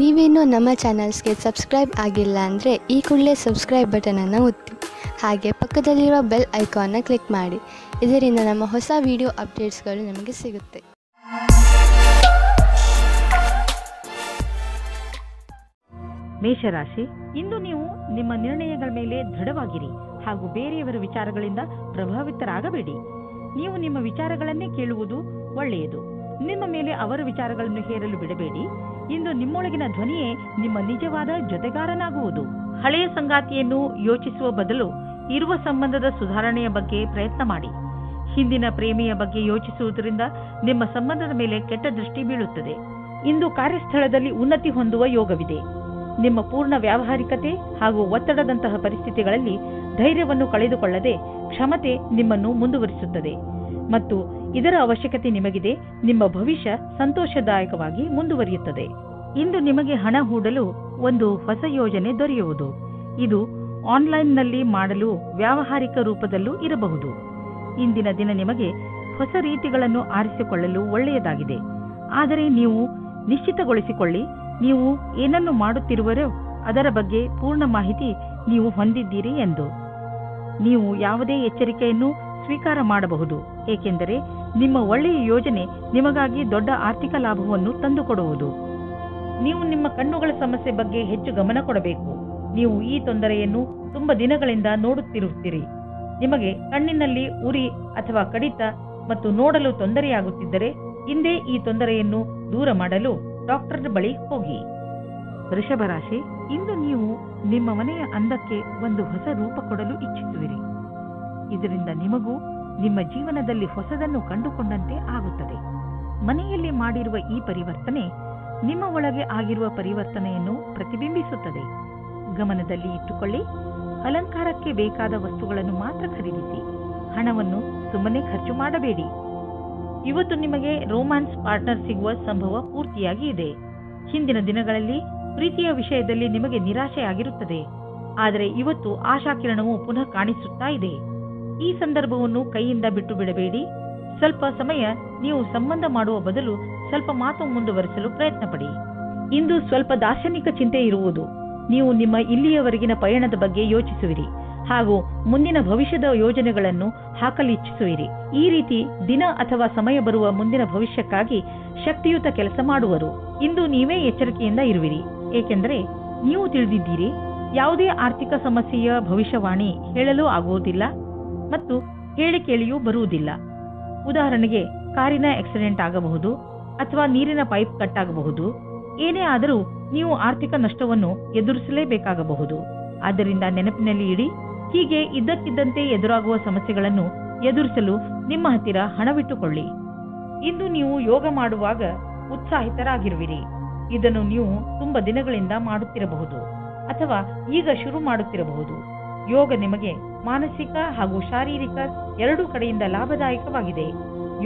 ನೀವೇನೂ ನಮ್ಮ ಚಾನಲ್ಸ್ಗೆ ಸಬ್ಸ್ಕ್ರೈಬ್ ಆಗಿಲ್ಲ ಅಂದರೆ ಈ ಕೂಡಲೇ ಸಬ್ಸ್ಕ್ರೈಬ್ ಬಟನನ್ನು ಒತ್ತಿ ಹಾಗೆ ಪಕ್ಕದಲ್ಲಿರುವ ಬೆಲ್ ಐಕಾನ್ನ ಕ್ಲಿಕ್ ಮಾಡಿ. ಇದರಿಂದ ನಮ್ಮ ಹೊಸ ವಿಡಿಯೋ ಅಪ್ಡೇಟ್ಸ್ಗಳು ನಿಮಗೆ ಸಿಗುತ್ತೆ. ಮೇಷರಾಶಿ, ಇಂದು ನೀವು ನಿಮ್ಮ ನಿರ್ಣಯಗಳ ಮೇಲೆ ದೃಢವಾಗಿರಿ ಹಾಗೂ ಬೇರೆಯವರ ವಿಚಾರಗಳಿಂದ ಪ್ರಭಾವಿತರಾಗಬೇಡಿ. ನೀವು ನಿಮ್ಮ ವಿಚಾರಗಳನ್ನೇ ಕೇಳುವುದು ಒಳ್ಳೆಯದು. ನಿಮ್ಮ ಮೇಲೆ ಅವರ ವಿಚಾರಗಳನ್ನು ಹೇರಲು ಬಿಡಬೇಡಿ. ಇಂದು ನಿಮ್ಮೊಳಗಿನ ಧ್ವನಿಯೇ ನಿಮ್ಮ ನಿಜವಾದ ಜೊತೆಗಾರನಾಗುವುದು. ಹಳೆಯ ಸಂಗಾತಿಯನ್ನು ಯೋಚಿಸುವ ಬದಲು ಇರುವ ಸಂಬಂಧದ ಸುಧಾರಣೆಯ ಬಗ್ಗೆ ಪ್ರಯತ್ನ ಮಾಡಿ. ಹಿಂದಿನ ಪ್ರೇಮಿಯ ಬಗ್ಗೆ ಯೋಚಿಸುವುದರಿಂದ ನಿಮ್ಮ ಸಂಬಂಧದ ಮೇಲೆ ಕೆಟ್ಟ ದೃಷ್ಟಿ ಬೀಳುತ್ತದೆ. ಇಂದು ಕಾರ್ಯಸ್ಥಳದಲ್ಲಿ ಉನ್ನತಿ ಹೊಂದುವ ಯೋಗವಿದೆ. ನಿಮ್ಮ ಪೂರ್ಣ ವ್ಯಾವಹಾರಿಕತೆ ಹಾಗೂ ಒತ್ತಡದಂತಹ ಪರಿಸ್ಥಿತಿಗಳಲ್ಲಿ ಧೈರ್ಯವನ್ನು ಕಳೆದುಕೊಳ್ಳದೆ ಕ್ಷಮತೆ ನಿಮ್ಮನ್ನು ಮುಂದುವರಿಸುತ್ತದೆ ಮತ್ತು ಇದರ ಅವಶ್ಯಕತೆ ನಿಮಗಿದೆ. ನಿಮ್ಮ ಭವಿಷ್ಯ ಸಂತೋಷದಾಯಕವಾಗಿ ಮುಂದುವರಿಯುತ್ತದೆ. ಇಂದು ನಿಮಗೆ ಹಣ ಹೂಡಲು ಒಂದು ಹೊಸ ಯೋಜನೆ ದೊರೆಯುವುದು. ಇದು ಆನ್ಲೈನ್ನಲ್ಲಿ ಮಾಡಲು ವ್ಯಾವಹಾರಿಕ ರೂಪದಲ್ಲೂ ಇರಬಹುದು. ಇಂದಿನ ದಿನ ನಿಮಗೆ ಹೊಸ ರೀತಿಗಳನ್ನು ಆರಿಸಿಕೊಳ್ಳಲು ಒಳ್ಳೆಯದಾಗಿದೆ. ಆದರೆ ನೀವು ನಿಶ್ಚಿತಗೊಳಿಸಿಕೊಳ್ಳಿ, ನೀವು ಏನನ್ನು ಮಾಡುತ್ತಿರುವರೋ ಅದರ ಬಗ್ಗೆ ಪೂರ್ಣ ಮಾಹಿತಿ ನೀವು ಹೊಂದಿದ್ದೀರಿ ಎಂದು. ನೀವು ಯಾವುದೇ ಎಚ್ಚರಿಕೆಯನ್ನು ಸ್ವೀಕಾರ ಮಾಡಬಹುದು, ಏಕೆಂದರೆ ನಿಮ್ಮ ಒಳ್ಳೆಯ ಯೋಜನೆ ನಿಮಗಾಗಿ ದೊಡ್ಡ ಆರ್ಥಿಕ ಲಾಭವನ್ನು ತಂದುಕೊಡುವುದು. ನೀವು ನಿಮ್ಮ ಕಣ್ಣುಗಳ ಸಮಸ್ಯೆ ಬಗ್ಗೆ ಹೆಚ್ಚು ಗಮನ ಕೊಡಬೇಕು. ನೀವು ಈ ತೊಂದರೆಯನ್ನು ತುಂಬಾ ದಿನಗಳಿಂದ ನೋಡುತ್ತಿರುತ್ತೀರಿ. ನಿಮಗೆ ಕಣ್ಣಿನಲ್ಲಿ ಉರಿ ಅಥವಾ ಕಡಿತ ಮತ್ತು ನೋಡಲು ತೊಂದರೆಯಾಗುತ್ತಿದ್ದರೆ ಹಿಂದೆ ಈ ತೊಂದರೆಯನ್ನು ದೂರ ಮಾಡಲು ಡಾಕ್ಟರ್ ಬಳಿ ಹೋಗಿ. ವೃಷಭ ರಾಶಿ, ಇಂದು ನೀವು ನಿಮ್ಮ ಮನೆಯ ಅಂದಕ್ಕೆ ಒಂದು ಹೊಸ ರೂಪ ಕೊಡಲು ಇಚ್ಛಿಸುವಿರಿ. ಇದರಿಂದ ನಿಮಗೂ ನಿಮ್ಮ ಜೀವನದಲ್ಲಿ ಹೊಸದನ್ನು ಕಂಡುಕೊಂಡಂತೆ ಆಗುತ್ತದೆ. ಮನೆಯಲ್ಲಿ ಮಾಡಿರುವ ಈ ಪರಿವರ್ತನೆ ನಿಮ್ಮ ಒಳಗೆ ಆಗಿರುವ ಪರಿವರ್ತನೆಯನ್ನು ಪ್ರತಿಬಿಂಬಿಸುತ್ತದೆ. ಗಮನದಲ್ಲಿ ಇಟ್ಟುಕೊಳ್ಳಿ, ಅಲಂಕಾರಕ್ಕೆ ಬೇಕಾದ ವಸ್ತುಗಳನ್ನು ಮಾತ್ರ ಖರೀದಿಸಿ. ಹಣವನ್ನು ಸುಮ್ಮನೆ ಖರ್ಚು ಮಾಡಬೇಡಿ. ಇವತ್ತು ನಿಮಗೆ ರೋಮ್ಯಾನ್ಸ್ ಪಾರ್ಟ್ನರ್ ಸಿಗುವ ಸಂಭವ ಪೂರ್ತಿಯಾಗಿ ಇದೆ. ಹಿಂದಿನ ದಿನಗಳಲ್ಲಿ ಪ್ರೀತಿಯ ವಿಷಯದಲ್ಲಿ ನಿಮಗೆ ನಿರಾಶೆಯಾಗಿರುತ್ತದೆ, ಆದರೆ ಇವತ್ತು ಆಶಾಕಿರಣವು ಪುನಃ ಕಾಣಿಸುತ್ತಾ ಇದೆ. ಈ ಸಂದರ್ಭವನ್ನು ಕೈಯಿಂದ ಬಿಟ್ಟು ಬಿಡಬೇಡಿ. ಸ್ವಲ್ಪ ಸಮಯ ನೀವು ಸಂಬಂಧ ಮಾಡುವ ಬದಲು ಸ್ವಲ್ಪ ಮಾತು ಮುಂದುವರಿಸಲು ಪ್ರಯತ್ನ ಪಡಿ. ಇಂದು ಸ್ವಲ್ಪ ದಾರ್ಶನಿಕ ಚಿಂತೆ ಇರುವುದು. ನೀವು ನಿಮ್ಮ ಇಲ್ಲಿಯವರೆಗಿನ ಪಯಣದ ಬಗ್ಗೆ ಯೋಚಿಸುವಿರಿ ಹಾಗೂ ಮುಂದಿನ ಭವಿಷ್ಯದ ಯೋಜನೆಗಳನ್ನು ಹಾಕಲು ಇಚ್ಛಿಸುವಿರಿ. ಈ ರೀತಿ ದಿನ ಅಥವಾ ಸಮಯ ಬರುವ ಮುಂದಿನ ಭವಿಷ್ಯಕ್ಕಾಗಿ ಶಕ್ತಿಯುತ ಕೆಲಸ ಮಾಡುವರು. ಇಂದು ನೀವೇ ಎಚ್ಚರಿಕೆಯಿಂದ ಇರುವಿರಿ, ಏಕೆಂದರೆ ನೀವು ತಿಳಿದಿದ್ದೀರಿ ಯಾವುದೇ ಆರ್ಥಿಕ ಸಮಸ್ಯೆಯ ಭವಿಷ್ಯವಾಣಿ ಹೇಳಲು ಆಗುವುದಿಲ್ಲ ಮತ್ತು ಹೇಳಿ ಕೇಳಿಯೂ ಬರುವುದಿಲ್ಲ. ಉದಾಹರಣೆಗೆ, ಕಾರಿನ ಆಕ್ಸಿಡೆಂಟ್ ಆಗಬಹುದು ಅಥವಾ ನೀರಿನ ಪೈಪ್ ಕಟ್ ಆಗಬಹುದು. ಏನೇ ಆದರೂ ನೀವು ಆರ್ಥಿಕ ನಷ್ಟವನ್ನು ಎದುರಿಸಲೇಬೇಕಾಗಬಹುದು. ಆದ್ದರಿಂದ ನೆನಪಿನಲ್ಲಿ ಇಡಿ, ಹೀಗೆ ಇದ್ದಕ್ಕಿದ್ದಂತೆ ಎದುರಾಗುವ ಸಮಸ್ಯೆಗಳನ್ನು ಎದುರಿಸಲು ನಿಮ್ಮ ಹತ್ತಿರ ಹಣವಿಟ್ಟುಕೊಳ್ಳಿ. ಇಂದು ನೀವು ಯೋಗ ಮಾಡುವಾಗ ಉತ್ಸಾಹಿತರಾಗಿರುವಿರಿ. ಇದನ್ನು ನೀವು ತುಂಬಾ ದಿನಗಳಿಂದ ಮಾಡುತ್ತಿರಬಹುದು ಅಥವಾ ಈಗ ಶುರು ಮಾಡುತ್ತಿರಬಹುದು. ಯೋಗ ನಿಮಗೆ ಮಾನಸಿಕ ಹಾಗೂ ಶಾರೀರಿಕ ಎರಡೂ ಕಡೆಯಿಂದ ಲಾಭದಾಯಕವಾಗಿದೆ.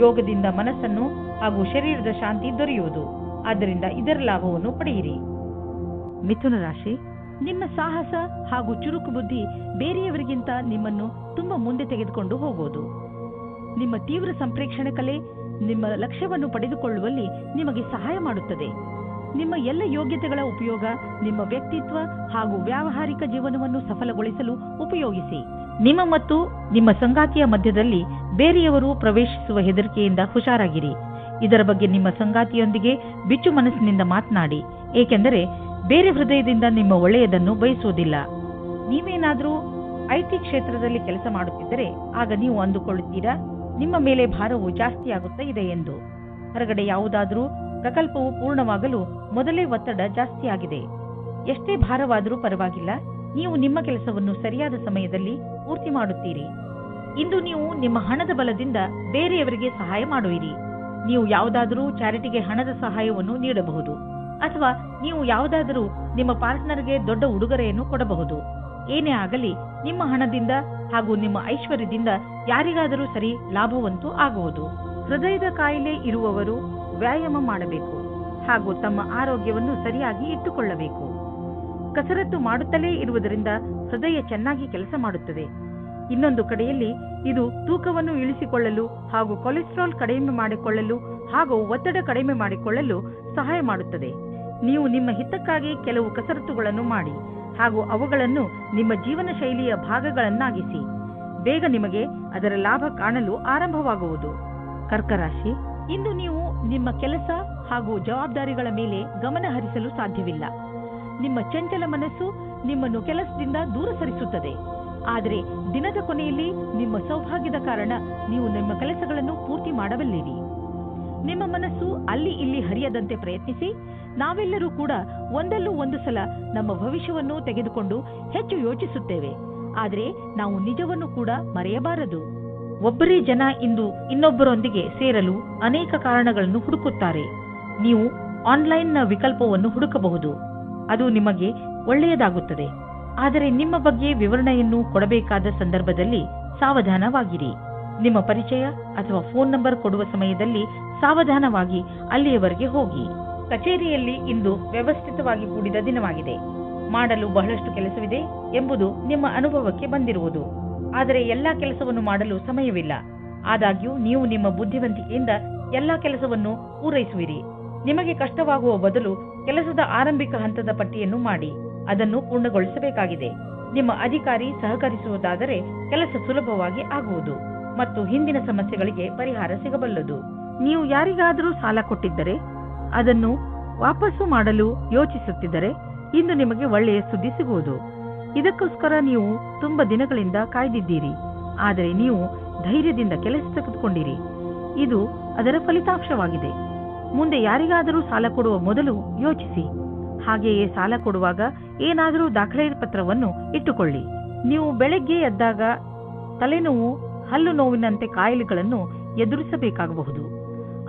ಯೋಗದಿಂದ ಮನಸ್ಸನ್ನು ಹಾಗೂ ಶರೀರದ ಶಾಂತಿ ದೊರೆಯುವುದು. ಆದ್ದರಿಂದ ಇದರ ಲಾಭವನ್ನು ಪಡೆಯಿರಿ. ಮಿಥುನ ರಾಶಿ, ನಿಮ್ಮ ಸಾಹಸ ಹಾಗೂ ಚುರುಕು ಬುದ್ಧಿ ಬೇರೆಯವರಿಗಿಂತ ನಿಮ್ಮನ್ನು ತುಂಬಾ ಮುಂದೆ ತೆಗೆದುಕೊಂಡು ಹೋಗುವುದು. ನಿಮ್ಮ ತೀವ್ರ ಸಂಪ್ರೇಕ್ಷಣೆ ಕಲೆ ನಿಮ್ಮ ಲಕ್ಷ್ಯವನ್ನು ಪಡೆದುಕೊಳ್ಳುವಲ್ಲಿ ನಿಮಗೆ ಸಹಾಯ ಮಾಡುತ್ತದೆ. ನಿಮ್ಮ ಎಲ್ಲ ಯೋಗ್ಯತೆಗಳ ಉಪಯೋಗ ನಿಮ್ಮ ವ್ಯಕ್ತಿತ್ವ ಹಾಗೂ ವ್ಯಾವಹಾರಿಕ ಜೀವನವನ್ನು ಸಫಲಗೊಳಿಸಲು ಉಪಯೋಗಿಸಿ. ನಿಮ್ಮ ಮತ್ತು ನಿಮ್ಮ ಸಂಗಾತಿಯ ಮಧ್ಯದಲ್ಲಿ ಬೇರೆಯವರು ಪ್ರವೇಶಿಸುವ ಹೆದರಿಕೆಯಿಂದ ಹುಷಾರಾಗಿರಿ. ಇದರ ಬಗ್ಗೆ ನಿಮ್ಮ ಸಂಗಾತಿಯೊಂದಿಗೆ ಬಿಚ್ಚು ಮನಸ್ಸಿನಿಂದ ಮಾತನಾಡಿ, ಏಕೆಂದರೆ ಬೇರೆ ಹೃದಯದಿಂದ ನಿಮ್ಮ ಒಳ್ಳೆಯದನ್ನು ಬಯಸುವುದಿಲ್ಲ. ನೀವೇನಾದರೂ ಐಟಿ ಕ್ಷೇತ್ರದಲ್ಲಿ ಕೆಲಸ ಮಾಡುತ್ತಿದ್ದರೆ ಆಗ ನೀವು ಅಂದುಕೊಳ್ಳುತ್ತೀರಾ ನಿಮ್ಮ ಮೇಲೆ ಭಾರವು ಜಾಸ್ತಿಯಾಗುತ್ತಾ ಇದೆ ಎಂದು. ಹೊರಗಡೆ ಯಾವುದಾದರೂ ಪ್ರಕಲ್ಪವು ಪೂರ್ಣವಾಗಲು ಮೊದಲೇ ಒತ್ತಡ ಜಾಸ್ತಿಯಾಗಿದೆ. ಎಷ್ಟೇ ಭಾರವಾದರೂ ಪರವಾಗಿಲ್ಲ, ನೀವು ನಿಮ್ಮ ಕೆಲಸವನ್ನು ಸರಿಯಾದ ಸಮಯದಲ್ಲಿ ಪೂರ್ತಿ ಮಾಡುತ್ತೀರಿ. ಇಂದು ನೀವು ನಿಮ್ಮ ಹಣದ ಬಲದಿಂದ ಬೇರೆಯವರಿಗೆ ಸಹಾಯ ಮಾಡುವಿರಿ. ನೀವು ಯಾವುದಾದರೂ ಚಾರಿಟಿಗೆ ಹಣದ ಸಹಾಯವನ್ನು ನೀಡಬಹುದು ಅಥವಾ ನೀವು ಯಾವುದಾದರೂ ನಿಮ್ಮ ಪಾರ್ಟ್ನರ್ಗೆ ದೊಡ್ಡ ಉಡುಗೊರೆಯನ್ನು ಕೊಡಬಹುದು. ಏನೇ ಆಗಲಿ, ನಿಮ್ಮ ಹಣದಿಂದ ಹಾಗೂ ನಿಮ್ಮ ಐಶ್ವರ್ಯದಿಂದ ಯಾರಿಗಾದರೂ ಸರಿ ಲಾಭವಂತೂ ಆಗುವುದು. ಹೃದಯದ ಕಾಯಿಲೆ ಇರುವವರು ವ್ಯಾಯಾಮ ಮಾಡಬೇಕು ಹಾಗೂ ತಮ್ಮ ಆರೋಗ್ಯವನ್ನು ಸರಿಯಾಗಿ ಇಟ್ಟುಕೊಳ್ಳಬೇಕು. ಕಸರತ್ತು ಮಾಡುತ್ತಲೇ ಇರುವುದರಿಂದ ಹೃದಯ ಚೆನ್ನಾಗಿ ಕೆಲಸ ಮಾಡುತ್ತದೆ. ಇನ್ನೊಂದು ಕಡೆಯಲ್ಲಿ ಇದು ತೂಕವನ್ನು ಇಳಿಸಿಕೊಳ್ಳಲು ಹಾಗೂ ಕೊಲೆಸ್ಟ್ರಾಲ್ ಕಡಿಮೆ ಮಾಡಿಕೊಳ್ಳಲು ಹಾಗೂ ಒತ್ತಡ ಕಡಿಮೆ ಮಾಡಿಕೊಳ್ಳಲು ಸಹಾಯ ಮಾಡುತ್ತದೆ. ನೀವು ನಿಮ್ಮ ಹಿತಕ್ಕಾಗಿ ಕೆಲವು ಕಸರತ್ತುಗಳನ್ನು ಮಾಡಿ ಹಾಗೂ ಅವುಗಳನ್ನು ನಿಮ್ಮ ಜೀವನ ಶೈಲಿಯ ಭಾಗಗಳನ್ನಾಗಿಸಿ. ಬೇಗ ನಿಮಗೆ ಅದರ ಲಾಭ ಕಾಣಲು ಆರಂಭವಾಗುವುದು. ಕರ್ಕ ರಾಶಿ, ಇಂದು ನೀವು ನಿಮ್ಮ ಕೆಲಸ ಹಾಗೂ ಜವಾಬ್ದಾರಿಗಳ ಮೇಲೆ ಗಮನ ಹರಿಸಲು ಸಾಧ್ಯವಿಲ್ಲ. ನಿಮ್ಮ ಚಂಚಲ ಮನಸ್ಸು ನಿಮ್ಮನ್ನು ಕೆಲಸದಿಂದ ದೂರ ಸರಿಸುತ್ತದೆ. ಆದರೆ ದಿನದ ಕೊನೆಯಲ್ಲಿ ನಿಮ್ಮ ಸೌಭಾಗ್ಯದ ಕಾರಣ ನೀವು ನಿಮ್ಮ ಕೆಲಸಗಳನ್ನು ಪೂರ್ತಿ ಮಾಡಬಲ್ಲಿರಿ. ನಿಮ್ಮ ಮನಸ್ಸು ಅಲ್ಲಿ ಇಲ್ಲಿ ಹರಿಯದಂತೆ ಪ್ರಯತ್ನಿಸಿ. ನಾವೆಲ್ಲರೂ ಕೂಡ ಒಂದಲ್ಲೂ ಒಂದು ಸಲ ನಮ್ಮ ಭವಿಷ್ಯವನ್ನು ತೆಗೆದುಕೊಂಡು ಹೆಚ್ಚು ಯೋಚಿಸುತ್ತೇವೆ. ಆದರೆ ನಾವು ನಿಜವನ್ನು ಕೂಡ ಮರೆಯಬಾರದು. ಒಬ್ಬರೇ ಜನ ಇಂದು ಇನ್ನೊಬ್ಬರೊಂದಿಗೆ ಸೇರಲು ಅನೇಕ ಕಾರಣಗಳನ್ನು ಹುಡುಕುತ್ತಾರೆ. ನೀವು ಆನ್ಲೈನ್ನ ವಿಕಲ್ಪವನ್ನು ಹುಡುಕಬಹುದು. ಅದು ನಿಮಗೆ ಒಳ್ಳೆಯದಾಗುತ್ತದೆ. ಆದರೆ ನಿಮ್ಮ ಬಗ್ಗೆ ವಿವರಣೆಯನ್ನು ಕೊಡಬೇಕಾದ ಸಂದರ್ಭದಲ್ಲಿ ಸಾವಧಾನವಾಗಿರಿ. ನಿಮ್ಮ ಪರಿಚಯ ಅಥವಾ ಫೋನ್ ನಂಬರ್ ಕೊಡುವ ಸಮಯದಲ್ಲಿ ಸಾವಧಾನವಾಗಿ ಅಲ್ಲಿಯವರೆಗೆ ಹೋಗಿ. ಕಚೇರಿಯಲ್ಲಿ ಇಂದು ವ್ಯವಸ್ಥಿತವಾಗಿ ಕೂಡಿದ ದಿನವಾಗಿದೆ. ಮಾಡಲು ಬಹಳಷ್ಟು ಕೆಲಸವಿದೆ ಎಂಬುದು ನಿಮ್ಮ ಅನುಭವಕ್ಕೆ ಬಂದಿರುವುದು. ಆದರೆ ಎಲ್ಲಾ ಕೆಲಸವನ್ನು ಮಾಡಲು ಸಮಯವಿಲ್ಲ. ಆದಾಗ್ಯೂ ನೀವು ನಿಮ್ಮ ಬುದ್ಧಿವಂತಿಕೆಯಿಂದ ಎಲ್ಲಾ ಕೆಲಸವನ್ನು ಪೂರೈಸುವಿರಿ. ನಿಮಗೆ ಕಷ್ಟವಾಗುವ ಬದಲು ಕೆಲಸದ ಆರಂಭಿಕ ಹಂತದ ಪಟ್ಟಿಯನ್ನು ಮಾಡಿ ಅದನ್ನು ಪೂರ್ಣಗೊಳಿಸಬೇಕಾಗಿದೆ. ನಿಮ್ಮ ಅಧಿಕಾರಿ ಸಹಕರಿಸುವುದಾದರೆ ಕೆಲಸ ಸುಲಭವಾಗಿ ಆಗುವುದು ಮತ್ತು ಹಿಂದಿನ ಸಮಸ್ಯೆಗಳಿಗೆ ಪರಿಹಾರ ಸಿಗಬಲ್ಲದು. ನೀವು ಯಾರಿಗಾದರೂ ಸಾಲ ಕೊಟ್ಟಿದ್ದರೆ ಅದನ್ನು ವಾಪಸ್ಸು ಮಾಡಲು ಯೋಚಿಸುತ್ತಿದ್ದರೆ ಇಂದು ನಿಮಗೆ ಒಳ್ಳೆಯ ಸುದ್ದಿ ಸಿಗುವುದು. ಇದಕ್ಕೋಸ್ಕರ ನೀವು ತುಂಬಾ ದಿನಗಳಿಂದ ಕಾಯ್ದಿದ್ದೀರಿ. ಆದರೆ ನೀವು ಧೈರ್ಯದಿಂದ ಕೆಲಸ ತೆಗೆದುಕೊಂಡಿರಿ. ಇದು ಅದರ ಫಲಿತಾಂಶವಾಗಿದೆ. ಮುಂದೆ ಯಾರಿಗಾದರೂ ಸಾಲ ಕೊಡುವ ಮೊದಲು ಯೋಚಿಸಿ. ಹಾಗೆಯೇ ಸಾಲ ಕೊಡುವಾಗ ಏನಾದರೂ ದಾಖಲೆ ಪತ್ರವನ್ನು ಇಟ್ಟುಕೊಳ್ಳಿ. ನೀವು ಬೆಳಗ್ಗೆ ಎದ್ದಾಗ ತಲೆನೋವು, ಹಲ್ಲು ನೋವಿನಂತೆ ಕಾಯಿಲೆಗಳನ್ನು ಎದುರಿಸಬೇಕಾಗಬಹುದು.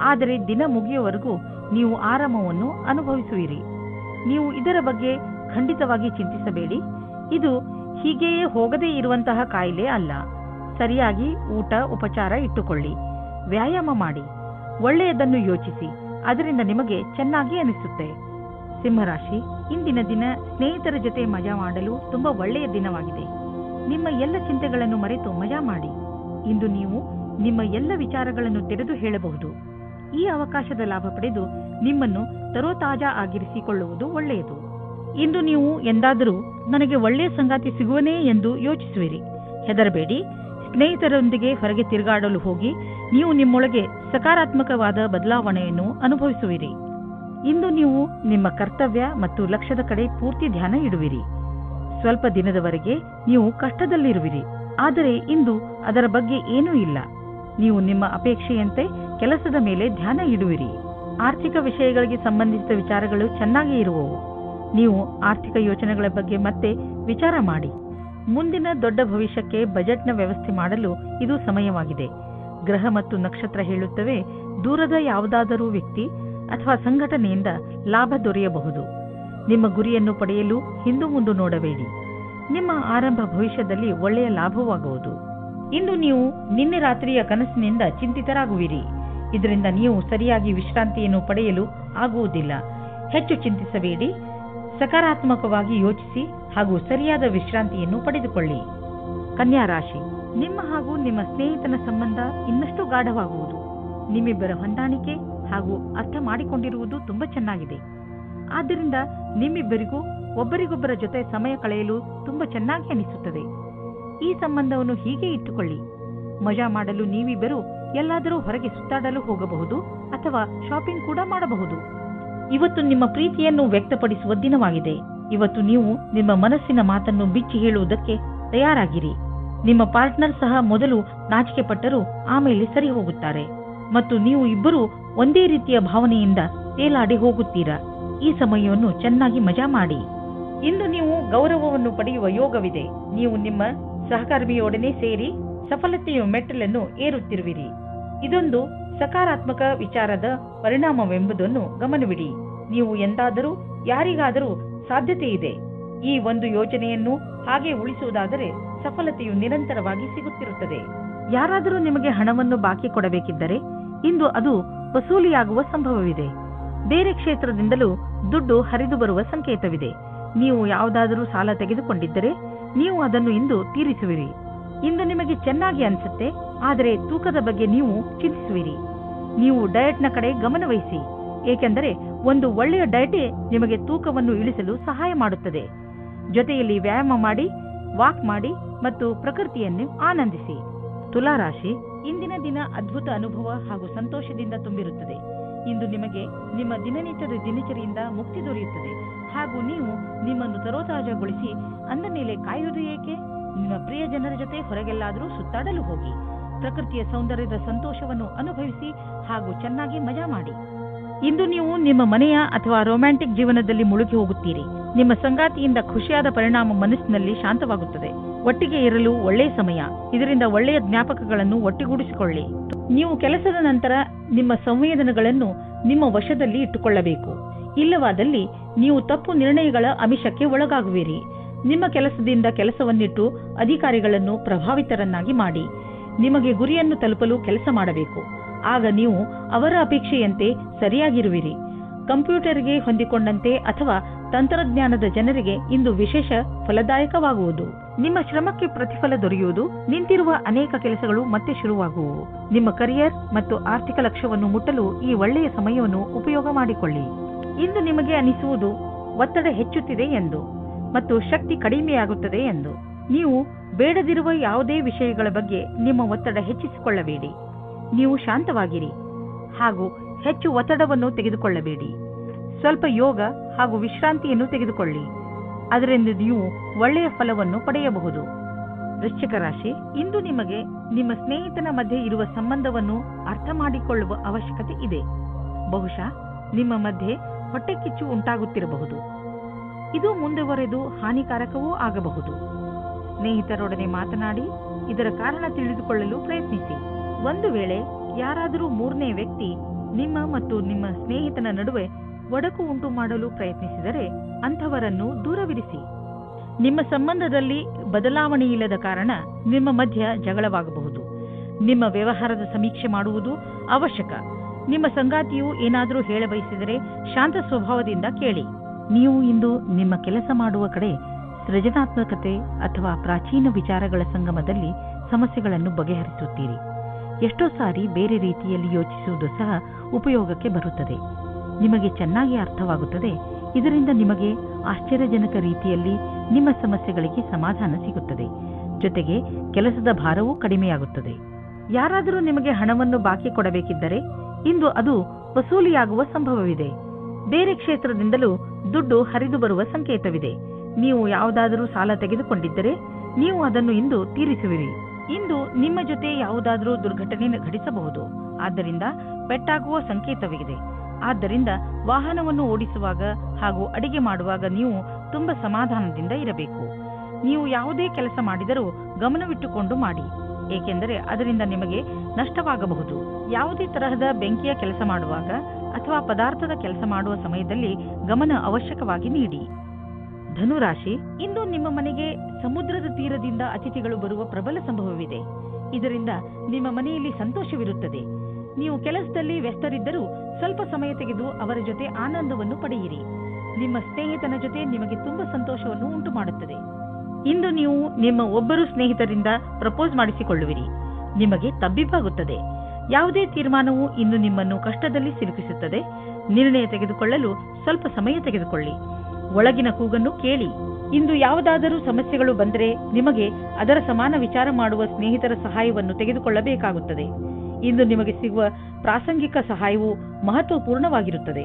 ಆದರೆ ದಿನ ಮುಗಿಯುವವರೆಗೂ ನೀವು ಆರಾಮವನ್ನು ಅನುಭವಿಸುವಿರಿ. ನೀವು ಇದರ ಬಗ್ಗೆ ಖಂಡಿತವಾಗಿ ಚಿಂತಿಸಬೇಡಿ. ಇದು ಹೀಗೆಯೇ ಹೋಗದೇ ಇರುವಂತಹ ಕಾಯಿಲೆ ಅಲ್ಲ. ಸರಿಯಾಗಿ ಊಟ ಉಪಚಾರ ಇಟ್ಟುಕೊಳ್ಳಿ. ವ್ಯಾಯಾಮ ಮಾಡಿ. ಒಳ್ಳೆಯದನ್ನು ಯೋಚಿಸಿ. ಅದರಿಂದ ನಿಮಗೆ ಚೆನ್ನಾಗಿ ಅನಿಸುತ್ತೆ. ಸಿಂಹರಾಶಿ, ಇಂದಿನ ದಿನ ಸ್ನೇಹಿತರ ಜೊತೆ ಮಜಾ ಮಾಡಲು ತುಂಬಾ ಒಳ್ಳೆಯ ದಿನವಾಗಿದೆ. ನಿಮ್ಮ ಎಲ್ಲ ಚಿಂತೆಗಳನ್ನು ಮರೆತು ಮಜಾ ಮಾಡಿ. ಇಂದು ನೀವು ನಿಮ್ಮ ಎಲ್ಲ ವಿಚಾರಗಳನ್ನು ತೆರೆದು ಹೇಳಬಹುದು. ಈ ಅವಕಾಶದ ಲಾಭ ಪಡೆದು ನಿಮ್ಮನ್ನು ತರೋತಾಜಾ ಆಗಿರಿಸಿಕೊಳ್ಳುವುದು ಒಳ್ಳೆಯದು. ಇಂದು ನೀವು ಎಂದಾದರೂ ನನಗೆ ಒಳ್ಳೆಯ ಸಂಗಾತಿ ಸಿಗುವನೇ ಎಂದು ಯೋಚಿಸುವಿರಿ. ಹೆದರಬೇಡಿ. ಸ್ನೇಹಿತರೊಂದಿಗೆ ಹೊರಗೆ ತಿರುಗಾಡಲು ಹೋಗಿ ನೀವು ನಿಮ್ಮೊಳಗೆ ಸಕಾರಾತ್ಮಕವಾದ ಬದಲಾವಣೆಯನ್ನು ಅನುಭವಿಸುವಿರಿ. ಇಂದು ನೀವು ನಿಮ್ಮ ಕರ್ತವ್ಯ ಮತ್ತು ಲಕ್ಷ್ಯದ ಕಡೆ ಪೂರ್ತಿ ಧ್ಯಾನ ಇಡುವಿರಿ. ಸ್ವಲ್ಪ ದಿನದವರೆಗೆ ನೀವು ಕಷ್ಟದಲ್ಲಿರುವಿರಿ. ಆದರೆ ಇಂದು ಅದರ ಬಗ್ಗೆ ಏನೂ ಇಲ್ಲ. ನೀವು ನಿಮ್ಮ ಅಪೇಕ್ಷೆಯಂತೆ ಕೆಲಸದ ಮೇಲೆ ಧ್ಯಾನ ಇಡುವಿರಿ. ಆರ್ಥಿಕ ವಿಷಯಗಳಿಗೆ ಸಂಬಂಧಿಸಿದ ವಿಚಾರಗಳು ಚೆನ್ನಾಗಿ ಇರುವವು. ನೀವು ಆರ್ಥಿಕ ಯೋಚನೆಗಳ ಬಗ್ಗೆ ಮತ್ತೆ ವಿಚಾರ ಮಾಡಿ. ಮುಂದಿನ ದೊಡ್ಡ ಭವಿಷ್ಯಕ್ಕೆ ಬಜೆಟ್ನ ವ್ಯವಸ್ಥೆ ಮಾಡಲು ಇದು ಸಮಯವಾಗಿದೆ. ಗ್ರಹ ಮತ್ತು ನಕ್ಷತ್ರ ಹೇಳುತ್ತವೆ, ದೂರದ ಯಾವುದಾದರೂ ವ್ಯಕ್ತಿ ಅಥವಾ ಸಂಘಟನೆಯಿಂದ ಲಾಭ ದೊರೆಯಬಹುದು. ನಿಮ್ಮ ಗುರಿಯನ್ನು ಪಡೆಯಲು ಹಿಂದು ಮುಂದು ನೋಡಬೇಡಿ. ನಿಮ್ಮ ಆರಂಭ ಭವಿಷ್ಯದಲ್ಲಿ ಒಳ್ಳೆಯ ಲಾಭವಾಗುವುದು. ಇಂದು ನೀವು ನಿನ್ನೆ ರಾತ್ರಿಯ ಕನಸಿನಿಂದ ಚಿಂತಿತರಾಗುವಿರಿ. ಇದರಿಂದ ನೀವು ಸರಿಯಾಗಿ ವಿಶ್ರಾಂತಿಯನ್ನು ಪಡೆಯಲು ಆಗುವುದಿಲ್ಲ. ಹೆಚ್ಚು ಚಿಂತಿಸಬೇಡಿ. ಸಕಾರಾತ್ಮಕವಾಗಿ ಯೋಚಿಸಿ ಹಾಗೂ ಸರಿಯಾದ ವಿಶ್ರಾಂತಿಯನ್ನು ಪಡೆದುಕೊಳ್ಳಿ. ಕನ್ಯಾ ರಾಶಿ, ನಿಮ್ಮ ಹಾಗೂ ನಿಮ್ಮ ಸ್ನೇಹಿತನ ಸಂಬಂಧ ಇನ್ನಷ್ಟು ಗಾಢವಾಗುವುದು. ನಿಮ್ಮಿಬ್ಬರ ಹೊಂದಾಣಿಕೆ ಹಾಗೂ ಅರ್ಥ ಮಾಡಿಕೊಂಡಿರುವುದು ತುಂಬಾ ಚೆನ್ನಾಗಿದೆ. ಆದ್ದರಿಂದ ನಿಮ್ಮಿಬ್ಬರಿಗೂ ಒಬ್ಬರಿಗೊಬ್ಬರ ಜೊತೆ ಸಮಯ ಕಳೆಯಲು ತುಂಬಾ ಚೆನ್ನಾಗಿ ಅನಿಸುತ್ತದೆ. ಈ ಸಂಬಂಧವನ್ನು ಹೀಗೆ ಇಟ್ಟುಕೊಳ್ಳಿ. ಮಜಾ ಮಾಡಲು ನೀವಿಬ್ಬರು ಎಲ್ಲಾದರೂ ಹೊರಗೆ ಸುತ್ತಾಡಲು ಹೋಗಬಹುದು ಅಥವಾ ಶಾಪಿಂಗ್ ಕೂಡ ಮಾಡಬಹುದು. ಇವತ್ತು ನಿಮ್ಮ ಪ್ರೀತಿಯನ್ನು ವ್ಯಕ್ತಪಡಿಸುವ ದಿನವಾಗಿದೆ. ಇವತ್ತು ನೀವು ನಿಮ್ಮ ಮನಸ್ಸಿನ ಮಾತನ್ನು ಬಿಚ್ಚಿ ಹೇಳುವುದಕ್ಕೆ ತಯಾರಾಗಿರಿ. ನಿಮ್ಮ ಪಾರ್ಟ್ನರ್ ಸಹ ಮೊದಲು ನಾಚಿಕೆ ಪಟ್ಟರೂ ಆಮೇಲೆ ಸರಿ ಹೋಗುತ್ತಾರೆ ಮತ್ತು ನೀವು ಇಬ್ಬರು ಒಂದೇ ರೀತಿಯ ಭಾವನೆಯಿಂದ ತೇಲಾಡಿ ಹೋಗುತ್ತೀರಾ. ಈ ಸಮಯವನ್ನು ಚೆನ್ನಾಗಿ ಮಜಾ ಮಾಡಿ. ಇಂದು ನೀವು ಗೌರವವನ್ನು ಪಡೆಯುವ ಯೋಗವಿದೆ. ನೀವು ನಿಮ್ಮ ಸಹಕರ್ಮಿಯೊಡನೆ ಸೇರಿ ಸಫಲತೆಯ ಮೆಟ್ಟಲನ್ನು ಏರುತ್ತಿರುವಿರಿ. ಇದೊಂದು ಸಕಾರಾತ್ಮಕ ವಿಚಾರದ ಪರಿಣಾಮವೆಂಬುದನ್ನು ಗಮನವಿಡಿ. ನೀವು ಎಂದಾದರೂ ಯಾರಿಗಾದರೂ ಸಾಧ್ಯತೆ ಇದೆ. ಈ ಒಂದು ಯೋಜನೆಯನ್ನು ಹಾಗೆ ಉಳಿಸುವುದಾದರೆ ಸಫಲತೆಯು ನಿರಂತರವಾಗಿ ಸಿಗುತ್ತಿರುತ್ತದೆ. ಯಾರಾದರೂ ನಿಮಗೆ ಹಣವನ್ನು ಬಾಕಿ ಕೊಡಬೇಕಿದ್ದರೆ ಇಂದು ಅದು ವಸೂಲಿಯಾಗುವ ಸಂಭವವಿದೆ. ಬೇರೆ ಕ್ಷೇತ್ರದಿಂದಲೂ ದುಡ್ಡು ಹರಿದು ಬರುವ ಸಂಕೇತವಿದೆ. ನೀವು ಯಾವುದಾದರೂ ಸಾಲ ತೆಗೆದುಕೊಂಡಿದ್ದರೆ ನೀವು ಅದನ್ನು ಇಂದು ತೀರಿಸುವಿರಿ. ಇಂದು ನಿಮಗೆ ಚೆನ್ನಾಗಿ ಅನಿಸುತ್ತೆ, ಆದರೆ ತೂಕದ ಬಗ್ಗೆ ನೀವು ಚಿಂತಿಸುವಿರಿ. ನೀವು ಡಯಟ್ನ ಕಡೆ ಗಮನವಹಿಸಿ, ಏಕೆಂದರೆ ಒಂದು ಒಳ್ಳೆಯ ಡಯಟೇ ನಿಮಗೆ ತೂಕವನ್ನು ಇಳಿಸಲು ಸಹಾಯ ಮಾಡುತ್ತದೆ. ಜೊತೆಯಲ್ಲಿ ವ್ಯಾಯಾಮ ಮಾಡಿ, ವಾಕ್ ಮಾಡಿ ಮತ್ತು ಪ್ರಕೃತಿಯನ್ನು ಆನಂದಿಸಿ. ತುಲಾ ರಾಶಿ, ಇಂದಿನ ದಿನ ಅದ್ಭುತ ಅನುಭವ ಹಾಗೂ ಸಂತೋಷದಿಂದ ತುಂಬಿರುತ್ತದೆ. ಇಂದು ನಿಮಗೆ ನಿಮ್ಮ ದಿನನಿತ್ಯದ ದಿನಚರಿಯಿಂದ ಮುಕ್ತಿ ದೊರೆಯುತ್ತದೆ ಹಾಗೂ ನೀವು ನಿಮ್ಮನ್ನು ತರೋತಾಜಾಗೊಳಿಸಿ ಅಂದ ಮೇಲೆ ಕಾಯುವುದು ಏಕೆ? ನಿಮ್ಮ ಪ್ರಿಯ ಜನರ ಜೊತೆ ಹೊರಗೆಲ್ಲಾದರೂ ಸುತ್ತಾಡಲು ಹೋಗಿ. ಪ್ರಕೃತಿಯ ಸೌಂದರ್ಯದ ಸಂತೋಷವನ್ನು ಅನುಭವಿಸಿ ಹಾಗೂ ಚೆನ್ನಾಗಿ ಮಜಾ ಮಾಡಿ. ಇಂದು ನೀವು ನಿಮ್ಮ ಮನೆಯ ಅಥವಾ ರೊಮ್ಯಾಂಟಿಕ್ ಜೀವನದಲ್ಲಿ ಮುಳುಗಿ ಹೋಗುತ್ತೀರಿ. ನಿಮ್ಮ ಸಂಗಾತಿಯಿಂದ ಖುಷಿಯಾದ ಪರಿಣಾಮ ಮನಸ್ಸಿನಲ್ಲಿ ಶಾಂತವಾಗುತ್ತದೆ. ಒಟ್ಟಿಗೆ ಇರಲು ಒಳ್ಳೆಯ ಸಮಯ. ಇದರಿಂದ ಒಳ್ಳೆಯ ಜ್ಞಾಪಕಗಳನ್ನು ಒಟ್ಟಿಗೂಡಿಸಿಕೊಳ್ಳಿ. ನೀವು ಕೆಲಸದ ನಂತರ ನಿಮ್ಮ ಸಂವೇದನೆಗಳನ್ನು ನಿಮ್ಮ ವಶದಲ್ಲಿ ಇಟ್ಟುಕೊಳ್ಳಬೇಕು. ಇಲ್ಲವಾದಲ್ಲಿ ನೀವು ತಪ್ಪು ನಿರ್ಣಯಗಳ ಆಮಿಷಕ್ಕೆ ಒಳಗಾಗುವಿರಿ. ನಿಮ್ಮ ಕೆಲಸದಿಂದ ಕೆಲಸವನ್ನಿಟ್ಟು ಅಧಿಕಾರಿಗಳನ್ನು ಪ್ರಭಾವಿತರನ್ನಾಗಿ ಮಾಡಿ. ನಿಮಗೆ ಗುರಿಯನ್ನು ತಲುಪಲು ಕೆಲಸ ಮಾಡಬೇಕು. ಆಗ ನೀವು ಅವರ ಅಪೇಕ್ಷೆಯಂತೆ ಸರಿಯಾಗಿರುವಿರಿ. ಕಂಪ್ಯೂಟರ್ಗೆ ಹೊಂದಿಕೊಂಡಂತೆ ಅಥವಾ ತಂತ್ರಜ್ಞಾನದ ಜನರಿಗೆ ಇಂದು ವಿಶೇಷ ಫಲದಾಯಕವಾಗುವುದು. ನಿಮ್ಮ ಶ್ರಮಕ್ಕೆ ಪ್ರತಿಫಲ ದೊರೆಯುವುದು. ನಿಂತಿರುವ ಅನೇಕ ಕೆಲಸಗಳು ಮತ್ತೆ ಶುರುವಾಗುವು. ನಿಮ್ಮ ಕರಿಯರ್ ಮತ್ತು ಆರ್ಥಿಕ ಲಕ್ಷ್ಯವನ್ನು ಮುಟ್ಟಲು ಈ ಒಳ್ಳೆಯ ಸಮಯವನ್ನು ಉಪಯೋಗ ಮಾಡಿಕೊಳ್ಳಿ. ಇಂದು ನಿಮಗೆ ಅನಿಸುವುದು ಒತ್ತಡ ಹೆಚ್ಚುತ್ತಿದೆ ಎಂದು ಮತ್ತು ಶಕ್ತಿ ಕಡಿಮೆಯಾಗುತ್ತದೆ ಎಂದು. ನೀವು ಬೇಡದಿರುವ ಯಾವುದೇ ವಿಷಯಗಳ ಬಗ್ಗೆ ನಿಮ್ಮ ಒತ್ತಡ ಹೆಚ್ಚಿಸಿಕೊಳ್ಳಬೇಡಿ. ನೀವು ಶಾಂತವಾಗಿರಿ ಹಾಗೂ ಹೆಚ್ಚು ಒತ್ತಡವನ್ನು ತೆಗೆದುಕೊಳ್ಳಬೇಡಿ. ಸ್ವಲ್ಪ ಯೋಗ ಹಾಗೂ ವಿಶ್ರಾಂತಿಯನ್ನು ತೆಗೆದುಕೊಳ್ಳಿ. ಅದರಿಂದ ನೀವು ಒಳ್ಳೆಯ ಫಲವನ್ನು ಪಡೆಯಬಹುದು. ವೃಶ್ಚಿಕ ರಾಶಿ, ಇಂದು ನಿಮಗೆ ನಿಮ್ಮ ಸ್ನೇಹಿತನ ಮಧ್ಯೆ ಇರುವ ಸಂಬಂಧವನ್ನು ಅರ್ಥ ಮಾಡಿಕೊಳ್ಳುವ ಅವಶ್ಯಕತೆ ಇದೆ. ಬಹುಶಃ ನಿಮ್ಮ ಮಧ್ಯೆ ಹೊಟ್ಟೆಕಿಚ್ಚು ಉಂಟಾಗುತ್ತಿರಬಹುದು. ಇದು ಮುಂದುವರೆದು ಹಾನಿಕಾರಕವೂ ಆಗಬಹುದು. ಸ್ನೇಹಿತರೊಡನೆ ಮಾತನಾಡಿ ಇದರ ಕಾರಣ ತಿಳಿದುಕೊಳ್ಳಲು ಪ್ರಯತ್ನಿಸಿ. ಒಂದು ವೇಳೆ ಯಾರಾದರೂ ಮೂರನೇ ವ್ಯಕ್ತಿ ನಿಮ್ಮ ಮತ್ತು ನಿಮ್ಮ ಸ್ನೇಹಿತನ ನಡುವೆ ಒಡಕು ಉಂಟು ಮಾಡಲು ಪ್ರಯತ್ನಿಸಿದರೆ ಅಂಥವರನ್ನು ದೂರವಿರಿಸಿ. ನಿಮ್ಮ ಸಂಬಂಧದಲ್ಲಿ ಬದಲಾವಣೆಯಿಲ್ಲದ ಕಾರಣ ನಿಮ್ಮ ಮಧ್ಯ ಜಗಳವಾಗಬಹುದು. ನಿಮ್ಮ ವ್ಯವಹಾರದ ಸಮೀಕ್ಷೆ ಮಾಡುವುದು ಅವಶ್ಯಕ. ನಿಮ್ಮ ಸಂಗಾತಿಯು ಏನಾದರೂ ಹೇಳಬಯಸಿದರೆ ಶಾಂತ ಸ್ವಭಾವದಿಂದ ಕೇಳಿ. ನೀವು ಇಂದು ನಿಮ್ಮ ಕೆಲಸ ಮಾಡುವ ಕಡೆ ಸೃಜನಾತ್ಮಕತೆ ಅಥವಾ ಪ್ರಾಚೀನ ವಿಚಾರಗಳ ಸಂಗಮದಲ್ಲಿ ಸಮಸ್ಯೆಗಳನ್ನು ಬಗೆಹರಿಸುತ್ತೀರಿ. ಎಷ್ಟೋ ಸಾರಿ ಬೇರೆ ರೀತಿಯಲ್ಲಿ ಯೋಚಿಸುವುದು ಸಹ ಉಪಯೋಗಕ್ಕೆ ಬರುತ್ತದೆ. ನಿಮಗೆ ಚೆನ್ನಾಗಿ ಅರ್ಥವಾಗುತ್ತದೆ. ಇದರಿಂದ ನಿಮಗೆ ಆಶ್ಚರ್ಯಜನಕ ರೀತಿಯಲ್ಲಿ ನಿಮ್ಮ ಸಮಸ್ಯೆಗಳಿಗೆ ಸಮಾಧಾನ ಸಿಗುತ್ತದೆ. ಜೊತೆಗೆ ಕೆಲಸದ ಭಾರವೂ ಕಡಿಮೆಯಾಗುತ್ತದೆ. ಯಾರಾದರೂ ನಿಮಗೆ ಹಣವನ್ನು ಬಾಕಿ ಕೊಡಬೇಕಿದ್ದರೆ ಇಂದು ಅದು ವಸೂಲಿಯಾಗುವ ಸಂಭವವಿದೆ. ಬೇರೆ ಕ್ಷೇತ್ರದಿಂದಲೂ ದುಡ್ಡು ಹರಿದು ಬರುವ ಸಂಕೇತವಿದೆ. ನೀವು ಯಾವುದಾದರೂ ಸಾಲ ತೆಗೆದುಕೊಂಡಿದ್ದರೆ ನೀವು ಅದನ್ನು ಇಂದು ತೀರಿಸುವಿರಿ. ಇಂದು ನಿಮ್ಮ ಜೊತೆ ಯಾವುದಾದರೂ ದುರ್ಘಟನೆ ಘಟಿಸಬಹುದು. ಆದ್ದರಿಂದ ಪೆಟ್ಟಾಗುವ ಸಂಕೇತವಿದೆ. ಆದ್ದರಿಂದ ವಾಹನವನ್ನು ಓಡಿಸುವಾಗ ಹಾಗೂ ಅಡಿಗೆ ಮಾಡುವಾಗ ನೀವು ತುಂಬಾ ಸಮಾಧಾನದಿಂದ ಇರಬೇಕು. ನೀವು ಯಾವುದೇ ಕೆಲಸ ಮಾಡಿದರೂ ಗಮನವಿಟ್ಟುಕೊಂಡು ಮಾಡಿ, ಏಕೆಂದರೆ ಅದರಿಂದ ನಿಮಗೆ ನಷ್ಟವಾಗಬಹುದು. ಯಾವುದೇ ತರಹದ ಬೆಂಕಿಯ ಕೆಲಸ ಮಾಡುವಾಗ ಅಥವಾ ಪದಾರ್ಥದ ಕೆಲಸ ಮಾಡುವ ಸಮಯದಲ್ಲಿ ಗಮನ ಅವಶ್ಯಕವಾಗಿ ನೀಡಿ. ಧನುರಾಶಿ, ಇಂದು ನಿಮ್ಮ ಮನೆಗೆ ಸಮುದ್ರದ ತೀರದಿಂದ ಅತಿಥಿಗಳು ಬರುವ ಪ್ರಬಲ ಸಂಭವವಿದೆ. ಇದರಿಂದ ನಿಮ್ಮ ಮನೆಯಲ್ಲಿ ಸಂತೋಷವಿರುತ್ತದೆ. ನೀವು ಕೆಲಸದಲ್ಲಿ ವ್ಯಸ್ತರಿದ್ದರೂ ಸ್ವಲ್ಪ ಸಮಯ ತೆಗೆದು ಅವರ ಜೊತೆ ಆನಂದವನ್ನು ಪಡೆಯಿರಿ. ನಿಮ್ಮ ಸ್ನೇಹಿತನ ಜೊತೆ ನಿಮಗೆ ತುಂಬಾ ಸಂತೋಷವನ್ನು ಉಂಟು ಮಾಡುತ್ತದೆ. ಇಂದು ನೀವು ನಿಮ್ಮ ಒಬ್ಬರು ಸ್ನೇಹಿತರಿಂದ ಪ್ರಪೋಸ್ ಮಾಡಿಸಿಕೊಳ್ಳುವಿರಿ. ನಿಮಗೆ ತಬ್ಬಿಬ್ಬಾಗುತ್ತದೆ. ಯಾವುದೇ ತೀರ್ಮಾನವು ಇನ್ನು ನಿಮ್ಮನ್ನು ಕಷ್ಟದಲ್ಲಿ ಸಿಲುಕಿಸುತ್ತದೆ. ನಿರ್ಣಯ ತೆಗೆದುಕೊಳ್ಳಲು ಸ್ವಲ್ಪ ಸಮಯ ತೆಗೆದುಕೊಳ್ಳಿ. ಒಳಗಿನ ಕೂಗನ್ನು ಕೇಳಿ. ಇಂದು ಯಾವುದಾದರೂ ಸಮಸ್ಯೆಗಳು ಬಂದರೆ ನಿಮಗೆ ಅದರ ಸಮಾನ ವಿಚಾರ ಮಾಡುವ ಸ್ನೇಹಿತರ ಸಹಾಯವನ್ನು ತೆಗೆದುಕೊಳ್ಳಬೇಕಾಗುತ್ತದೆ. ಇಂದು ನಿಮಗೆ ಸಿಗುವ ಪ್ರಾಸಂಗಿಕ ಸಹಾಯವು ಮಹತ್ವಪೂರ್ಣವಾಗಿರುತ್ತದೆ.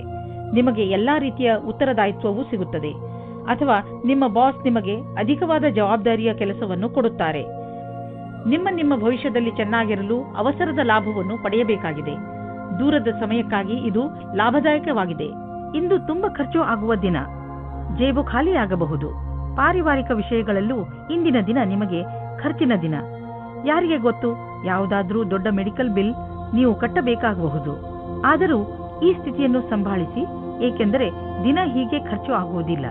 ನಿಮಗೆ ಎಲ್ಲಾ ರೀತಿಯ ಉತ್ತರದಾಯಿತ್ವವೂ ಸಿಗುತ್ತದೆ. ಅಥವಾ ನಿಮ್ಮ ಬಾಸ್ ನಿಮಗೆ ಅಧಿಕವಾದ ಜವಾಬ್ದಾರಿಯ ಕೆಲಸವನ್ನು ಕೊಡುತ್ತಾರೆ. ನಿಮ್ಮ ಭವಿಷ್ಯದಲ್ಲಿ ಚೆನ್ನಾಗಿರಲು ಅವಸರದ ಲಾಭವನ್ನು ಪಡೆಯಬೇಕಾಗಿದೆ. ದೂರದ ಸಮಯಕ್ಕಾಗಿ ಇದು ಲಾಭದಾಯಕವಾಗಿದೆ. ಇಂದು ತುಂಬಾ ಖರ್ಚು ಆಗುವ ದಿನ. ಜೇಬು ಖಾಲಿಯಾಗಬಹುದು. ಪಾರಿವಾರಿಕ ವಿಷಯಗಳಲ್ಲೂ ಇಂದಿನ ದಿನ ನಿಮಗೆ ಖರ್ಚಿನ ದಿನ. ಯಾರಿಗೆ ಗೊತ್ತು, ಯಾವುದಾದ್ರೂ ದೊಡ್ಡ ಮೆಡಿಕಲ್ ಬಿಲ್ ನೀವು ಕಟ್ಟಬೇಕಾಗಬಹುದು. ಆದರೂ ಈ ಸ್ಥಿತಿಯನ್ನು ಸಂಭಾಳಿಸಿ, ಏಕೆಂದರೆ ದಿನ ಹೀಗೆ ಖರ್ಚು ಆಗುವುದಿಲ್ಲ.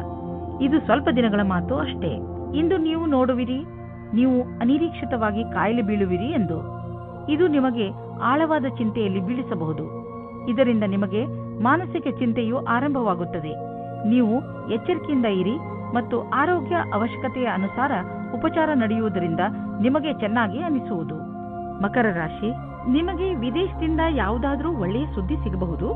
ಇದು ಸ್ವಲ್ಪ ದಿನಗಳ ಮಾತು ಅಷ್ಟೇ. ಇಂದು ನೀವು ನೋಡುವಿರಿ, ನೀವು ಅನಿರೀಕ್ಷಿತವಾಗಿ ಕಾಯಿಲೆ ಬೀಳುವಿರಿ ಎಂದು. ಇದು ನಿಮಗೆ ಆಳವಾದ ಚಿಂತೆಯಲ್ಲಿ ಬೀಳಿಸಬಹುದು. ಇದರಿಂದ ನಿಮಗೆ ಮಾನಸಿಕ ಚಿಂತೆಯು ಆರಂಭವಾಗುತ್ತದೆ. ನೀವು ಎಚ್ಚರಿಕೆಯಿಂದ ಇರಿ ಮತ್ತು ಆರೋಗ್ಯ ಅವಶ್ಯಕತೆಯ ಅನುಸಾರ ಉಪಚಾರ ನಡೆಯುವುದರಿಂದ ನಿಮಗೆ ಚೆನ್ನಾಗಿ ಅನಿಸುವುದು. ಮಕರ ರಾಶಿ, ನಿಮಗೆ ವಿದೇಶದಿಂದ ಯಾವುದಾದ್ರೂ ಒಳ್ಳೆಯ ಸುದ್ದಿ ಸಿಗಬಹುದು.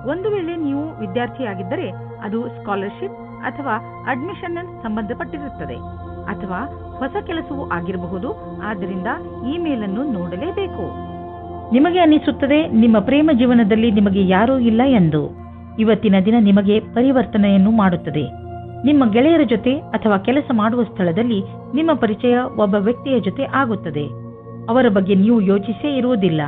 ಒಂದು ವೇಳೆ ನೀವು ವಿದ್ಯಾರ್ಥಿಯಾಗಿದ್ದರೆ ಅದು ಸ್ಕಾಲರ್ಶಿಪ್ ಅಥವಾ ಅಡ್ಮಿಷನ್ ಸಂಬಂಧಪಟ್ಟಿರುತ್ತದೆ ಅಥವಾ ಹೊಸ ಕೆಲಸವೂ ಆಗಿರಬಹುದು. ಆದ್ದರಿಂದ ಇಮೇಲ್ ಅನ್ನು ನೋಡಲೇಬೇಕು. ನಿಮಗೆ ಅನಿಸುತ್ತದೆ ನಿಮ್ಮ ಪ್ರೇಮ ಜೀವನದಲ್ಲಿ ನಿಮಗೆ ಯಾರೂ ಇಲ್ಲ ಎಂದು. ಇವತ್ತಿನ ದಿನ ನಿಮಗೆ ಪರಿವರ್ತನೆಯನ್ನು ಮಾಡುತ್ತದೆ. ನಿಮ್ಮ ಗೆಳೆಯರ ಜೊತೆ ಅಥವಾ ಕೆಲಸ ಮಾಡುವ ಸ್ಥಳದಲ್ಲಿ ನಿಮ್ಮ ಪರಿಚಯ ಒಬ್ಬ ವ್ಯಕ್ತಿಯ ಜೊತೆ ಆಗುತ್ತದೆ. ಅವರ ಬಗ್ಗೆ ನೀವು ಯೋಚಿಸೇ ಇರುವುದಿಲ್ಲ.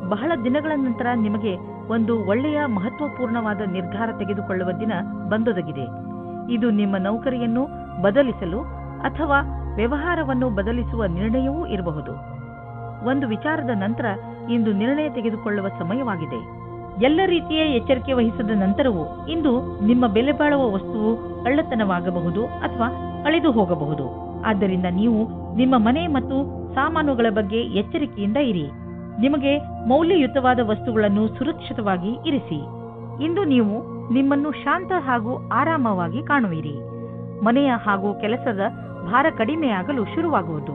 ಬಹಳ ದಿನಗಳ ನಂತರ ನಿಮಗೆ ಒಂದು ಒಳ್ಳೆಯ ಮಹತ್ವಪೂರ್ಣವಾದ ನಿರ್ಧಾರ ತೆಗೆದುಕೊಳ್ಳುವ ದಿನ ಬಂದೊದಗಿದೆ. ಇದು ನಿಮ್ಮ ನೌಕರಿಯನ್ನು ಬದಲಿಸಲು ಅಥವಾ ವ್ಯವಹಾರವನ್ನು ಬದಲಿಸುವ ನಿರ್ಣಯವೂ ಇರಬಹುದು. ಒಂದು ವಿಚಾರದ ನಂತರ ಇಂದು ನಿರ್ಣಯ ತೆಗೆದುಕೊಳ್ಳುವ ಸಮಯವಾಗಿದೆ. ಎಲ್ಲ ರೀತಿಯ ಎಚ್ಚರಿಕೆ ವಹಿಸಿದ ನಂತರವೂ ಇಂದು ನಿಮ್ಮ ಬೆಲೆ ಬಾಳುವ ವಸ್ತುವು ಕಳ್ಳತನವಾಗಬಹುದು ಅಥವಾ ಕಳೆದು ಹೋಗಬಹುದು. ಆದ್ದರಿಂದ ನೀವು ನಿಮ್ಮ ಮನೆ ಮತ್ತು ಸಾಮಾನುಗಳ ಬಗ್ಗೆ ಎಚ್ಚರಿಕೆಯಿಂದ ಇರಿ. ನಿಮಗೆ ಮೌಲ್ಯಯುತವಾದ ವಸ್ತುಗಳನ್ನು ಸುರಕ್ಷಿತವಾಗಿ ಇರಿಸಿ. ಇಂದು ನೀವು ನಿಮ್ಮನ್ನು ಶಾಂತ ಹಾಗೂ ಆರಾಮವಾಗಿ ಕಾಣುವಿರಿ. ಮನೆಯ ಹಾಗೂ ಕೆಲಸದ ಭಾರ ಕಡಿಮೆಯಾಗಲು ಶುರುವಾಗುವುದು.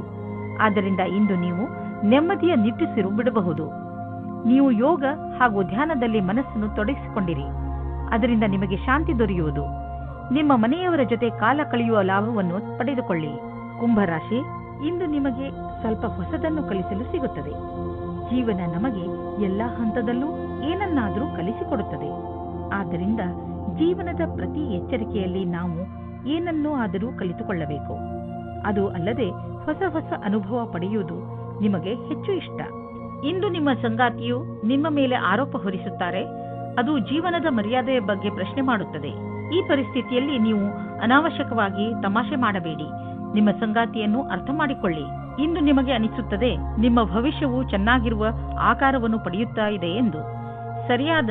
ಆದ್ದರಿಂದ ಇಂದು ನೀವು ನೆಮ್ಮದಿಯ ನಿಟ್ಟುಸಿರು ಬಿಡಬಹುದು. ನೀವು ಯೋಗ ಹಾಗೂ ಧ್ಯಾನದಲ್ಲಿ ಮನಸ್ಸನ್ನು ತೊಡಗಿಸಿಕೊಂಡಿರಿ. ಅದರಿಂದ ನಿಮಗೆ ಶಾಂತಿ ದೊರೆಯುವುದು. ನಿಮ್ಮ ಮನೆಯವರ ಜೊತೆ ಕಾಲ ಕಳೆಯುವ ಲಾಭವನ್ನು ಪಡೆದುಕೊಳ್ಳಿ. ಕುಂಭರಾಶಿ, ಇಂದು ನಿಮಗೆ ಸ್ವಲ್ಪ ಹೊಸದನ್ನು ಕಲಿಸಲು ಸಿಗುತ್ತದೆ. ಜೀವನ ನಮಗೆ ಎಲ್ಲಾ ಹಂತದಲ್ಲೂ ಏನನ್ನಾದರೂ ಕಲಿಸಿಕೊಡುತ್ತದೆ. ಆದ್ದರಿಂದ ಜೀವನದ ಪ್ರತಿ ಎಚ್ಚರಿಕೆಯಲ್ಲಿ ನಾವು ಏನನ್ನೂ ಆದರೂ ಕಲಿತುಕೊಳ್ಳಬೇಕು. ಅದು ಅಲ್ಲದೆ ಹೊಸ ಹೊಸ ಅನುಭವ ಪಡೆಯುವುದು ನಿಮಗೆ ಹೆಚ್ಚು ಇಷ್ಟ. ಇಂದು ನಿಮ್ಮ ಸಂಗಾತಿಯು ನಿಮ್ಮ ಮೇಲೆ ಆರೋಪ ಹೊರಿಸುತ್ತಾರೆ. ಅದು ಜೀವನದ ಮರ್ಯಾದೆಯ ಬಗ್ಗೆ ಪ್ರಶ್ನೆ ಮಾಡುತ್ತದೆ. ಈ ಪರಿಸ್ಥಿತಿಯಲ್ಲಿ ನೀವು ಅನಾವಶ್ಯಕವಾಗಿ ತಮಾಷೆ ಮಾಡಬೇಡಿ. ನಿಮ್ಮ ಸಂಗಾತಿಯನ್ನು ಅರ್ಥ ಮಾಡಿಕೊಳ್ಳಿ. ಇಂದು ನಿಮಗೆ ಅನಿಸುತ್ತದೆ ನಿಮ್ಮ ಭವಿಷ್ಯವು ಚೆನ್ನಾಗಿರುವ ಆಕಾರವನ್ನು ಪಡೆಯುತ್ತಾ ಇದೆ ಎಂದು. ಸರಿಯಾದ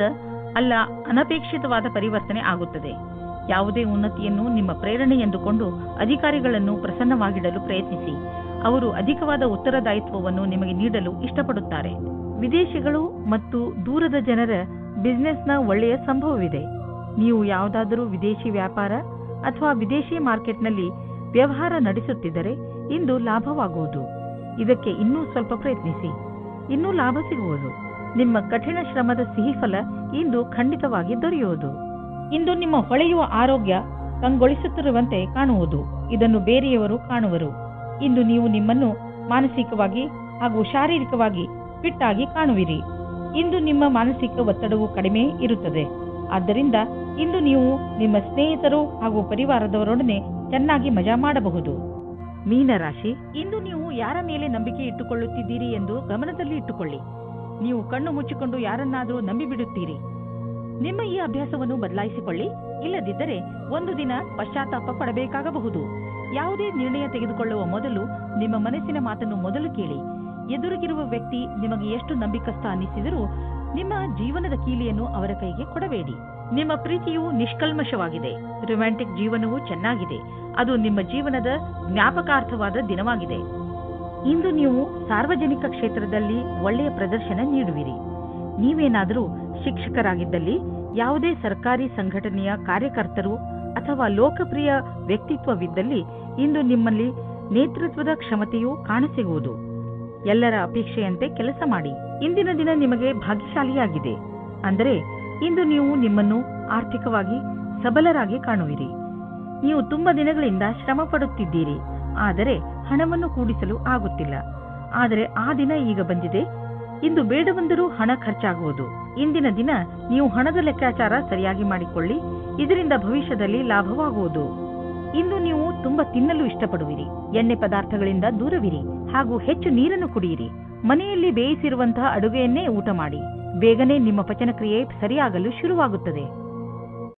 ಅಲ್ಲ ಅನಪೇಕ್ಷಿತವಾದ ಪರಿವರ್ತನೆ ಆಗುತ್ತದೆ. ಯಾವುದೇ ಉನ್ನತಿಯನ್ನು ನಿಮ್ಮ ಪ್ರೇರಣೆ ಎಂದುಕೊಂಡು ಅಧಿಕಾರಿಗಳನ್ನು ಪ್ರಸನ್ನವಾಗಿಡಲು ಪ್ರಯತ್ನಿಸಿ. ಅವರು ಅಧಿಕವಾದ ಉತ್ತರದಾಯಿತ್ವವನ್ನು ನಿಮಗೆ ನೀಡಲು ಇಷ್ಟಪಡುತ್ತಾರೆ. ವಿದೇಶಿಗಳು ಮತ್ತು ದೂರದ ಜನರ ಬಿಸಿನೆಸ್ನ ಒಳ್ಳೆಯ ಸಂಭವವಿದೆ. ನೀವು ಯಾವುದಾದರೂ ವಿದೇಶಿ ವ್ಯಾಪಾರ ಅಥವಾ ವಿದೇಶಿ ಮಾರ್ಕೆಟ್ನಲ್ಲಿ ವ್ಯವಹಾರ ನಡೆಸುತ್ತಿದ್ದರೆ ಇಂದು ಲಾಭವಾಗುವುದು. ಇದಕ್ಕೆ ಇನ್ನೂ ಸ್ವಲ್ಪ ಪ್ರಯತ್ನಿಸಿ, ಇನ್ನೂ ಲಾಭ ಸಿಗುವುದು. ನಿಮ್ಮ ಕಠಿಣ ಶ್ರಮದ ಸಿಹಿ ಫಲ ಇಂದು ಖಂಡಿತವಾಗಿ ದೊರೆಯುವುದು. ಇಂದು ನಿಮ್ಮ ಹೊಳೆಯುವ ಆರೋಗ್ಯ ಕಂಗೊಳಿಸುತ್ತಿರುವಂತೆ ಕಾಣುವುದು. ಇದನ್ನು ಬೇರೆಯವರು ಕಾಣುವರು. ಇಂದು ನೀವು ನಿಮ್ಮನ್ನು ಮಾನಸಿಕವಾಗಿ ಹಾಗೂ ಶಾರೀರಿಕವಾಗಿ ಫಿಟ್ ಆಗಿ ಕಾಣುವಿರಿ. ಇಂದು ನಿಮ್ಮ ಮಾನಸಿಕ ಒತ್ತಡವು ಕಡಿಮೆ ಇರುತ್ತದೆ. ಆದ್ದರಿಂದ ಇಂದು ನೀವು ನಿಮ್ಮ ಸ್ನೇಹಿತರು ಹಾಗೂ ಪರಿವಾರದವರೊಡನೆ ಚೆನ್ನಾಗಿ ಮಜಾ ಮಾಡಬಹುದು. ಮೀನರಾಶಿ, ಇಂದು ನೀವು ಯಾರ ಮೇಲೆ ನಂಬಿಕೆ ಇಟ್ಟುಕೊಳ್ಳುತ್ತಿದ್ದೀರಿ ಎಂದು ಗಮನದಲ್ಲಿ ಇಟ್ಟುಕೊಳ್ಳಿ. ನೀವು ಕಣ್ಣು ಮುಚ್ಚಿಕೊಂಡು ಯಾರನ್ನಾದರೂ ನಂಬಿಬಿಡುತ್ತೀರಿ. ನಿಮ್ಮ ಈ ಅಭ್ಯಾಸವನ್ನು ಬದಲಾಯಿಸಿಕೊಳ್ಳಿ. ಇಲ್ಲದಿದ್ದರೆ ಒಂದು ದಿನ ಪಶ್ಚಾತ್ತಾಪ ಪಡಬೇಕಾಗಬಹುದು. ಯಾವುದೇ ನಿರ್ಣಯ ತೆಗೆದುಕೊಳ್ಳುವ ಮೊದಲು ನಿಮ್ಮ ಮನಸ್ಸಿನ ಮಾತನ್ನು ಮೊದಲು ಕೇಳಿ. ಎದುರಿಗಿರುವ ವ್ಯಕ್ತಿ ನಿಮಗೆ ಎಷ್ಟು ನಂಬಿಕಸ್ಥ ಅನ್ನಿಸಿದರೂ ನಿಮ್ಮ ಜೀವನದ ಕೀಲಿಯನ್ನು ಅವರ ಕೈಗೆ ಕೊಡಬೇಡಿ. ನಿಮ್ಮ ಪ್ರೀತಿಯು ನಿಷ್ಕಲ್ಮಶವಾಗಿದೆ. ರೊಮ್ಯಾಂಟಿಕ್ ಜೀವನವೂ ಚೆನ್ನಾಗಿದೆ. ಅದು ನಿಮ್ಮ ಜೀವನದ ಜ್ಞಾಪಕಾರ್ಥವಾದ ದಿನವಾಗಿದೆ. ಇಂದು ನೀವು ಸಾರ್ವಜನಿಕ ಕ್ಷೇತ್ರದಲ್ಲಿ ಒಳ್ಳೆಯ ಪ್ರದರ್ಶನ ನೀಡುವಿರಿ. ನೀವೇನಾದರೂ ಶಿಕ್ಷಕರಾಗಿದ್ದಲ್ಲಿ, ಯಾವುದೇ ಸರ್ಕಾರಿ ಸಂಘಟನೆಯ ಕಾರ್ಯಕರ್ತರು ಅಥವಾ ಲೋಕಪ್ರಿಯ ವ್ಯಕ್ತಿತ್ವವಿದ್ದಲ್ಲಿ ಇಂದು ನಿಮ್ಮಲ್ಲಿ ನೇತೃತ್ವದ ಕ್ಷಮತೆಯೂ ಕಾಣಸಿಗುವುದು. ಎಲ್ಲರ ಅಪೇಕ್ಷೆಯಂತೆ ಕೆಲಸ ಮಾಡಿ. ಇಂದಿನ ದಿನ ನಿಮಗೆ ಭಾಗ್ಯಶಾಲಿಯಾಗಿದೆ. ಅಂದರೆ ಇಂದು ನೀವು ನಿಮ್ಮನ್ನು ಆರ್ಥಿಕವಾಗಿ ಸಬಲರಾಗಿ ಕಾಣುವಿರಿ. ನೀವು ತುಂಬಾ ದಿನಗಳಿಂದ ಶ್ರಮ ಪಡುತ್ತಿದ್ದೀರಿ, ಆದರೆ ಹಣವನ್ನು ಕೂಡಿಸಲು ಆಗುತ್ತಿಲ್ಲ. ಆದರೆ ಆ ದಿನ ಈಗ ಬಂದಿದೆ. ಇಂದು ಬೇಡವೆಂದರೂ ಹಣ ಖರ್ಚಾಗುವುದು. ಇಂದಿನ ದಿನ ನೀವು ಹಣದ ಲೆಕ್ಕಾಚಾರ ಸರಿಯಾಗಿ ಮಾಡಿಕೊಳ್ಳಿ. ಇದರಿಂದ ಭವಿಷ್ಯದಲ್ಲಿ ಲಾಭವಾಗುವುದು. ಇಂದು ನೀವು ತುಂಬಾ ತಿನ್ನಲು ಇಷ್ಟಪಡುವಿರಿ. ಎಣ್ಣೆ ಪದಾರ್ಥಗಳಿಂದ ದೂರವಿರಿ ಹಾಗೂ ಹೆಚ್ಚು ನೀರನ್ನು ಕುಡಿಯಿರಿ. ಮನೆಯಲ್ಲಿ ಬೇಯಿಸಿರುವಂತಹ ಅಡುಗೆಯನ್ನೇ ಊಟ ಮಾಡಿ. ಬೇಗನೆ ನಿಮ್ಮ ಪಚನಕ್ರಿಯೆ ಸರಿಯಾಗಲು ಶುರುವಾಗುತ್ತದೆ.